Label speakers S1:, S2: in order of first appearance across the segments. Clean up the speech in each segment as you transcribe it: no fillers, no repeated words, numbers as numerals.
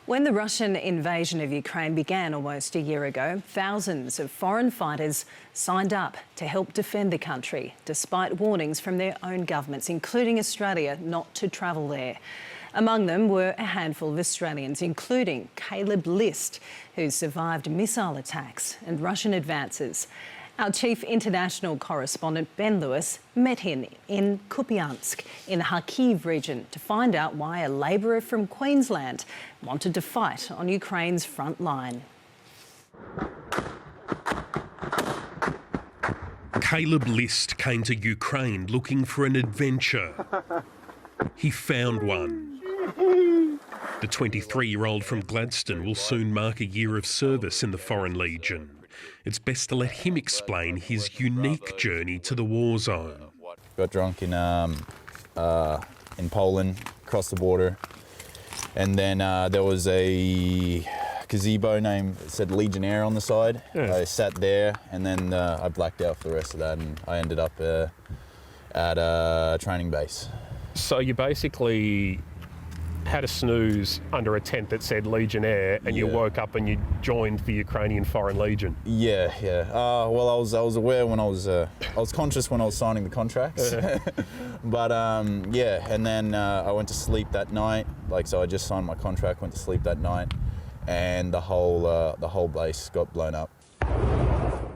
S1: When the Russian invasion of Ukraine began almost a year ago, thousands of foreign fighters signed up to help defend the country, despite warnings from their own governments, including Australia, not to travel there. Among them were a handful of Australians, including Caleb List, who survived missile attacks and Russian advances. Our chief international correspondent, Ben Lewis, met him in Kupiansk in the Kharkiv region to find out why a labourer from Queensland wanted to fight on Ukraine's front line.
S2: Caleb List came to Ukraine looking for an adventure. He found one. The 23-year-old from Gladstone will soon mark a year of service in the Foreign Legion. It's best to let him explain his unique journey to the war zone.
S3: Got drunk in Poland, across the border, and then there was a gazebo said Legionnaire on the side. Yeah. I sat there, and then I blacked out for the rest of that, and I ended up at a training base. So
S4: you basically had a snooze under a tent that said Legionnaire, and you woke up and you joined the Ukrainian Foreign Legion.
S3: Yeah. Well, I was aware when I was conscious when I was signing the contracts, but yeah. And then I went to sleep that night. So I just signed my contract, went to sleep that night, and the whole base got blown up.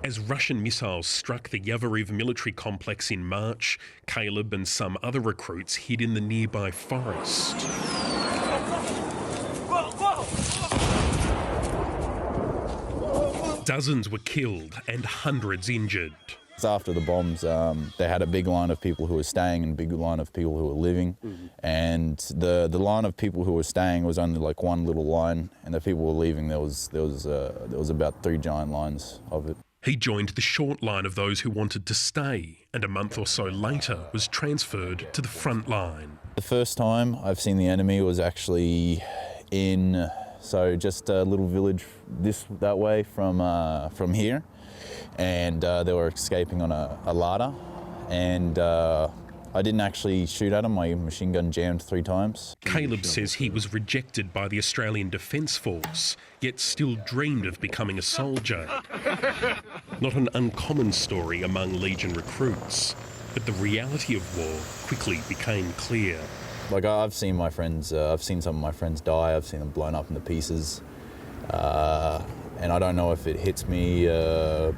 S2: As Russian missiles struck the Yavoriv military complex in March, Caleb and some other recruits hid in the nearby forest. Dozens were killed and hundreds injured.
S3: After the bombs, they had a big line of people who were staying and a big line of people who were living. Mm-hmm. And the line of people who were staying was only like one little line, and the people who were leaving, there was about 3 giant lines of it.
S2: He joined the short line of those who wanted to stay, and a month or so later was transferred to the front line.
S3: The first time I've seen the enemy was actually in just a little village that way from here, and they were escaping on a Lada, and I didn't actually shoot at them. My machine gun jammed 3 times.
S2: Caleb says he was rejected by the Australian Defence Force, yet still dreamed of becoming a soldier. Not an uncommon story among Legion recruits, but the reality of war quickly became clear.
S3: I've seen some of my friends die. I've seen them blown up into pieces, and I don't know if it hits me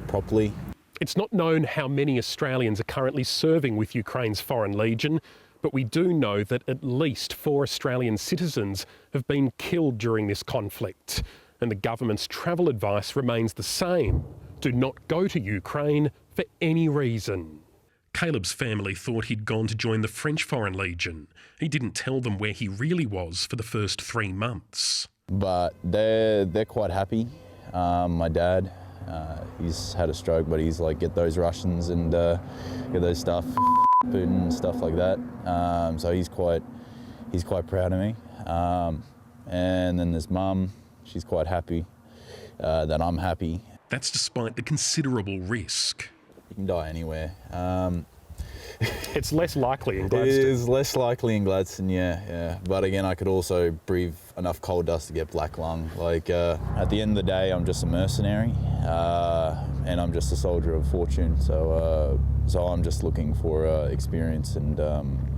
S3: properly.
S4: It's not known how many Australians are currently serving with Ukraine's Foreign Legion, but we do know that at least 4 Australian citizens have been killed during this conflict. And the government's travel advice remains the same. Do not go to Ukraine for any reason.
S2: Caleb's family thought he'd gone to join the French Foreign Legion. He didn't tell them where he really was for the first 3 months.
S3: But they're quite happy. My dad, he's had a stroke, but he's like, get those Russians and get those stuff, Putin and stuff like that. So he's quite proud of me. And then there's Mum. She's quite happy that I'm happy.
S2: That's despite the considerable risk.
S3: You can die anywhere.
S4: It's less likely in Gladstone.
S3: It is less likely in Gladstone, yeah. But again, I could also breathe enough coal dust to get black lung. At the end of the day, I'm just a mercenary, and I'm just a soldier of fortune. So I'm just looking for experience and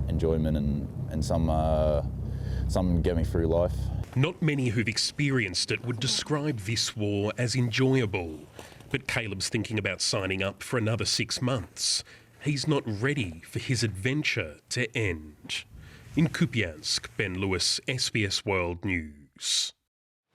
S3: enjoyment and something to get me through life.
S2: Not many who've experienced it would describe this war as enjoyable. But Caleb's thinking about signing up for another 6 months. He's not ready for his adventure to end. In Kupiansk, Ben Lewis, SBS World News.